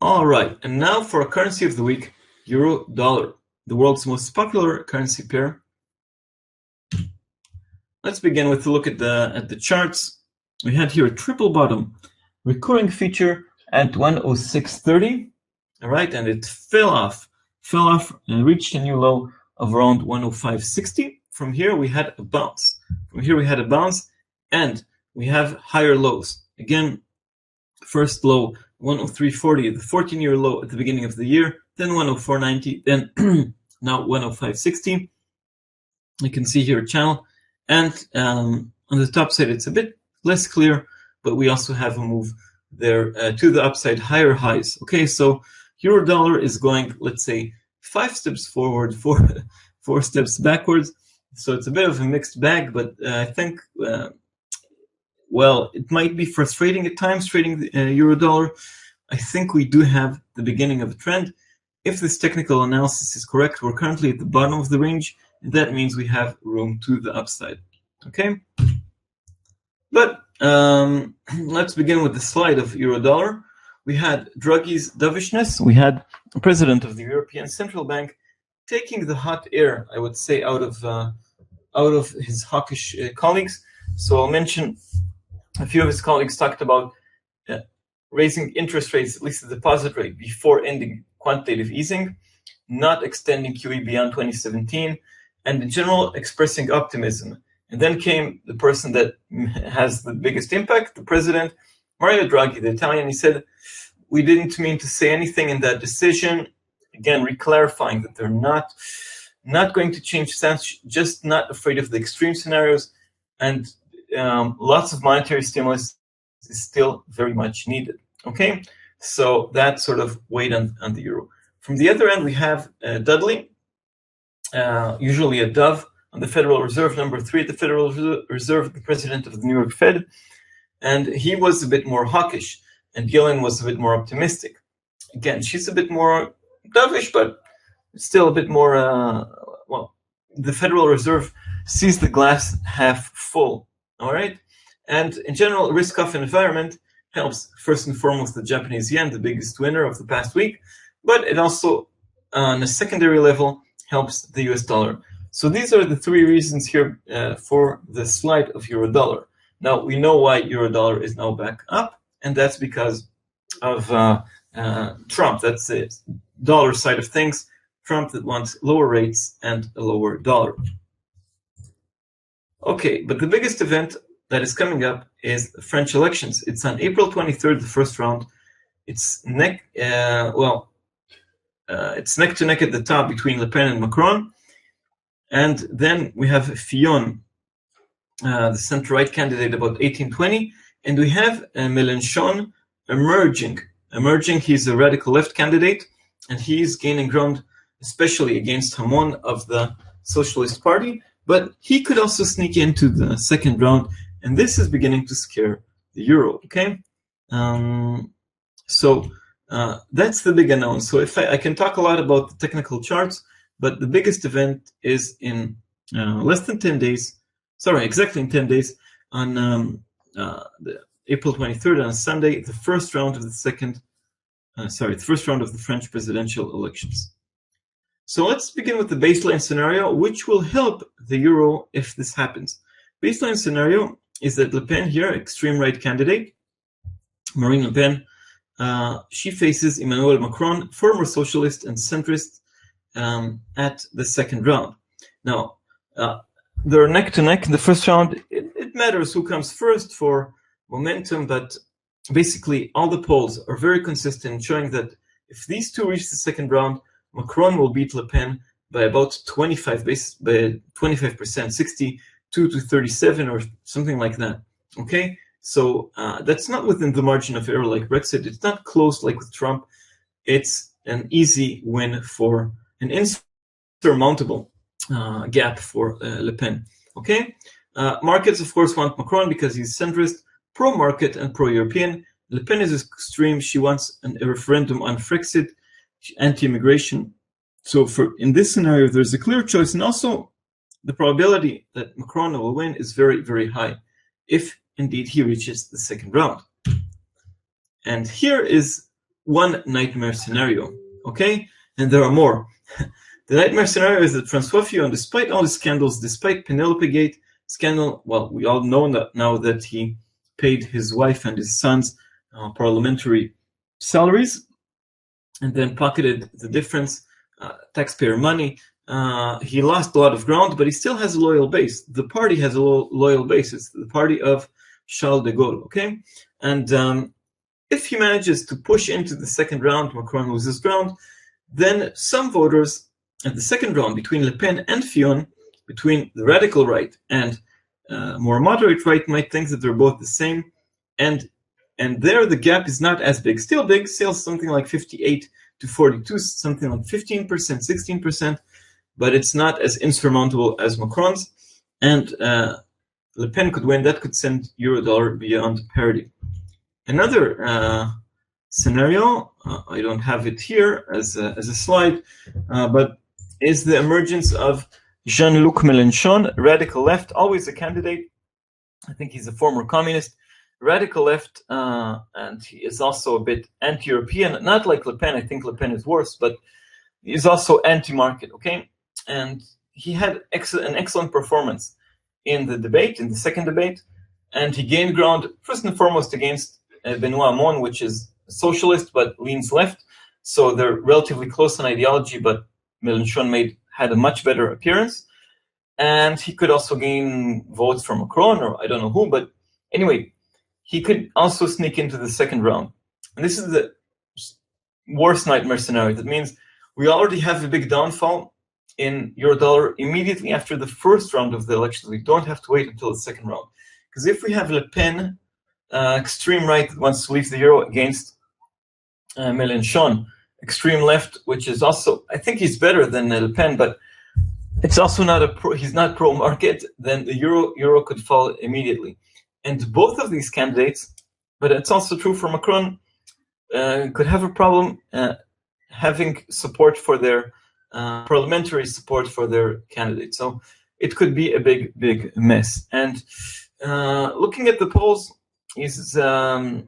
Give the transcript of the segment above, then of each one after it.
All right, and now for a currency of the week, euro dollar, the world's most popular currency pair. Let's begin with a look at the charts. We had here a triple bottom recurring feature at 106.30. All right, and it fell off and reached a new low of around 105.60. From here we had a bounce. And we have higher lows. Again, first low 103.40, the 14-year low at the beginning of the year, then 104.90, then now 105.60. You can see here a channel, and on the top side it's a bit less clear, but we also have a move there to the upside, higher highs. Okay, so euro dollar is going, let's say, 5 steps forward, 4 steps backwards. So it's a bit of a mixed bag, but I think, well, it might be frustrating at times trading the euro dollar. I think we do have the beginning of a trend. If this technical analysis is correct, we're currently at the bottom of the range, and that means we have room to the upside. Okay, but let's begin with the slide of euro dollar. We had Draghi's dovishness. We had the president of the European Central Bank taking the hot air, I would say, out of his hawkish colleagues. So I'll mention a few of his colleagues talked about raising interest rates, at least the deposit rate, before ending quantitative easing, not extending QE beyond 2017, and in general expressing optimism. And then came the person that has the biggest impact, the president, Mario Draghi, the Italian. He said, we didn't mean to say anything in that decision. Again, reclarifying that they're not going to change stance, just not afraid of the extreme scenarios. And lots of monetary stimulus is still very much needed. Okay, so that sort of weighed on the euro. From the other end, we have Dudley, usually a dove on the Federal Reserve, number 3 at the Federal Reserve, the president of the New York Fed. And he was a bit more hawkish, and Yellen was a bit more optimistic. Again, she's a bit more dovish, but still a bit more, well, the Federal Reserve sees the glass half full, all right? And in general, risk-off environment helps first and foremost the Japanese yen, the biggest winner of the past week, but it also, on a secondary level, helps the US dollar. So these are the 3 reasons here for the slide of euro dollar. Now, we know why euro dollar is now back up, and that's because of Trump. That's the dollar side of things. Trump that wants lower rates and a lower dollar. Okay, but the biggest event that is coming up is the French elections. It's on April 23rd, the first round. It's neck to neck at the top between Le Pen and Macron. And then we have Fillon, the center-right candidate, about 1820. And we have Mélenchon emerging. He's a radical left candidate, and he's gaining ground, especially against Hamon of the Socialist Party. But he could also sneak into the second round, and this is beginning to scare the euro. Okay, so that's the big unknown. So if I can talk a lot about the technical charts, but the biggest event is in less than 10 days. Sorry, exactly in 10 days on the April 23rd on Sunday, the first round of the first round of the French presidential elections. So let's begin with the baseline scenario, which will help the euro if this happens. Baseline scenario is that Le Pen here, extreme right candidate, Marine Le Pen, she faces Emmanuel Macron, former socialist and centrist, at the second round. Now, they're neck to neck in the first round. It matters who comes first for momentum, but basically all the polls are very consistent, showing that if these two reach the second round, Macron will beat Le Pen by about 25%, 62 to 37 or something like that. Okay, so that's not within the margin of error like Brexit. It's not close like with Trump. It's an easy win for an insurmountable gap for Le Pen. Okay, markets of course want Macron because he's centrist, pro-market and pro-European. Le Pen is extreme. She wants a referendum on Brexit, anti-immigration. So in this scenario, there's a clear choice, and also the probability that Macron will win is very, very high, if indeed he reaches the second round. And here is one nightmare scenario, okay? And there are more. The nightmare scenario is that Francois Fillon, despite all the scandals, despite Penelope Gate scandal, well, we all know that now that he paid his wife and his sons parliamentary salaries and then pocketed the difference, taxpayer money. He lost a lot of ground, but he still has a loyal base. The party has a loyal base. It's the party of Charles de Gaulle, okay? And if he manages to push into the second round, Macron loses ground, then some voters at the second round between Le Pen and Fillon, between the radical right and more moderate right, might think that they're both the same, and there the gap is not as big. Still big, still something like 58 to 42, something like 15%, 16%, but it's not as insurmountable as Macron's, and Le Pen could win. That could send euro-dollar beyond parity. Another scenario, I don't have it here as a slide, but is the emergence of Jean-Luc Mélenchon, radical left, always a candidate. I think he's a former communist, radical left, and he is also a bit anti-European, not like Le Pen. I think Le Pen is worse, but he's also anti-market, okay? And he had an excellent performance in the debate, in the second debate, and he gained ground first and foremost against Benoît Hamon, which is a socialist but leans left, so they're relatively close in ideology, but Mélenchon had a much better appearance, and he could also gain votes from Macron or I don't know who, but anyway, he could also sneak into the second round. And this is the worst nightmare scenario. That means we already have a big downfall in euro-dollar immediately after the first round of the elections. We don't have to wait until the second round. Because if we have Le Pen, extreme right that wants to leave the euro, against Mélenchon, extreme left, which is also, I think he's better than Le Pen, but it's also not he's not pro-market, then the euro could fall immediately. And both of these candidates, but it's also true for Macron, could have a problem having support for their parliamentary support for their candidate. So it could be a big mess. And looking at the polls, and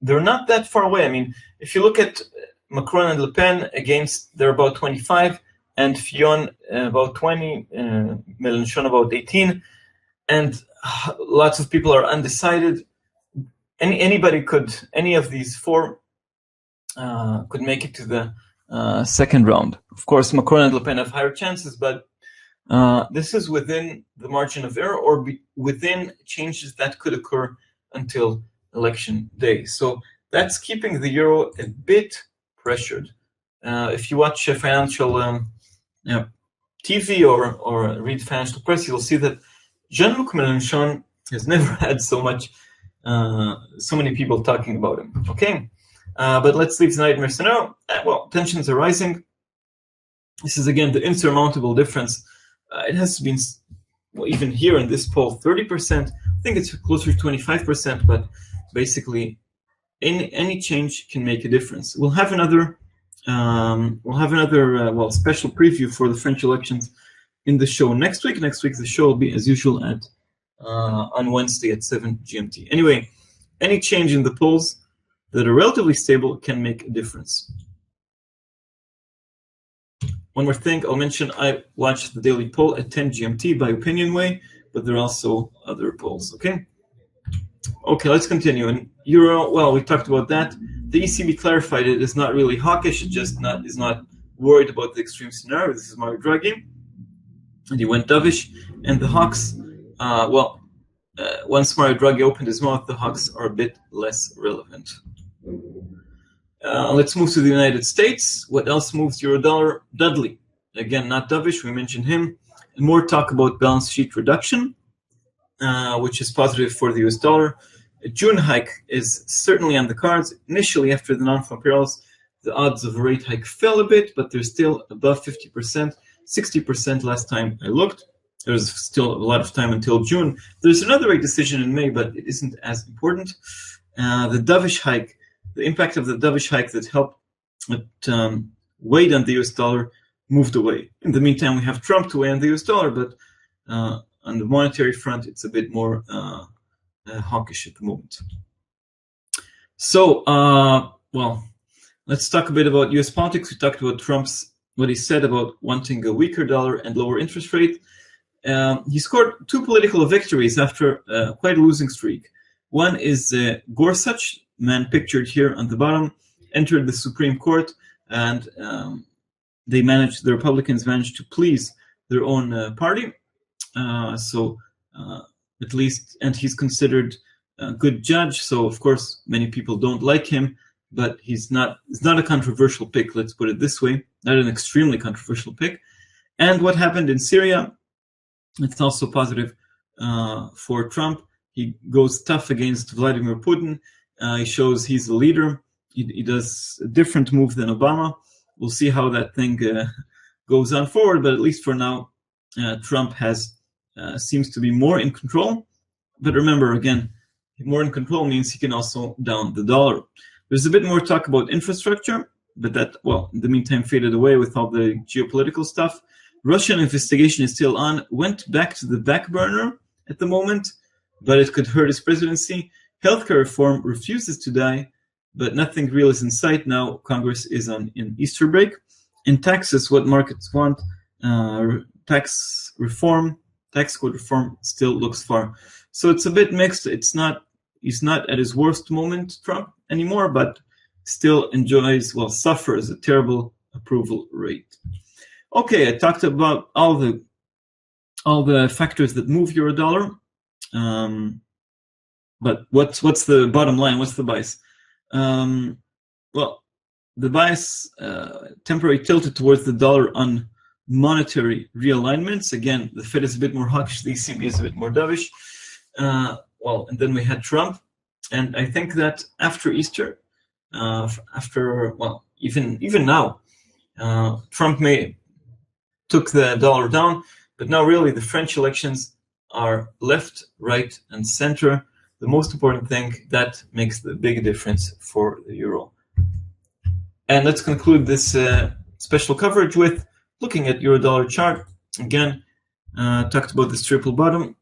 they're not that far away. I mean, if you look at Macron and Le Pen they're about 25, and Fillon about 20, Mélenchon about 18, and lots of people are undecided. Any of these four could make it to the second round. Of course, Macron and Le Pen have higher chances, but this is within the margin of error or within changes that could occur until election day. So that's keeping the euro a bit pressured. If you watch financial TV or read financial press, you'll see that Jean-Luc Mélenchon has never had so many people talking about him. Okay, but let's leave the nightmare scenario. Well, tensions are rising. This is again the insurmountable difference. It has been, well, even here in this poll, 30%. I think it's closer to 25%, but basically, any change can make a difference. We'll have another special preview for the French elections in the show next week. Next week the show will be as usual at on Wednesday at 7 GMT. Anyway, any change in the polls that are relatively stable can make a difference. One more thing I'll mention, I watched the daily poll at 10 GMT by Opinionway, but there are also other polls, okay? Okay, let's continue. In euro, well, we talked about that. The ECB clarified it is not really hawkish, it just is not worried about the extreme scenario. This is Mario Draghi, and he went dovish. And the hawks, once Mario Draghi opened his mouth, the hawks are a bit less relevant. Let's move to the United States. What else moves euro-dollar? Dudley. Again, not dovish, we mentioned him. And more talk about balance sheet reduction, which is positive for the US dollar. A June hike is certainly on the cards. Initially, after the non-farm payrolls, the odds of a rate hike fell a bit, but they're still above 50%, 60% last time I looked. There's still a lot of time until June. There's another rate decision in May, but it isn't as important. The dovish hike, the impact of the dovish hike that helped weighed on the US dollar moved away. In the meantime, we have Trump to weigh on the US dollar, but on the monetary front, it's a bit more hawkish at the moment. So well, let's talk a bit about U.S. politics. We talked about what he said about wanting a weaker dollar and lower interest rate. He scored 2 political victories after quite a losing streak. One is Gorsuch, man pictured here on the bottom, entered the Supreme Court, and the Republicans managed to please their own party. At least, and he's considered a good judge. So of course, many people don't like him, but he's not a controversial pick. Let's put it this way, not an extremely controversial pick. And what happened in Syria, it's also positive for Trump. He goes tough against Vladimir Putin. He shows he's a leader. He does a different move than Obama. We'll see how that thing goes on forward, but at least for now, Trump seems to be more in control. But remember, again, more in control means he can also down the dollar. There's a bit more talk about infrastructure, but that, well, in the meantime, faded away with all the geopolitical stuff. Russian investigation is still on, went back to the back burner at the moment, but it could hurt his presidency. Healthcare reform refuses to die, but nothing real is in sight now. Congress is in Easter break. In taxes, what markets want, tax code reform still looks far. So it's a bit mixed. He's not at his worst moment, Trump, anymore, but still suffers a terrible approval rate. Okay, I talked about all the factors that move euro dollar. But what's the bottom line? What's the bias? Well, the bias temporarily tilted towards the dollar on monetary realignments. Again, the Fed is a bit more hawkish, the ECB is a bit more dovish. And then we had Trump, and I think that after Easter, even now, Trump took the dollar down, but now really the French elections are left, right, and center. The most important thing that makes the big difference for the euro. And let's conclude this special coverage with looking at euro-dollar chart. Again, talked about this triple bottom.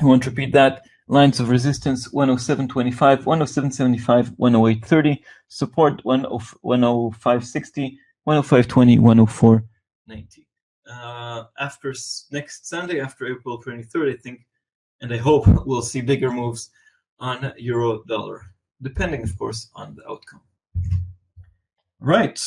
I won't repeat that. Lines of resistance 107.25, 107.75, 108.30. Support 105.60, 105.20, 104.90. After next Sunday, after April 23rd, I think, and I hope we'll see bigger moves on euro-dollar, depending, of course, on the outcome. Right.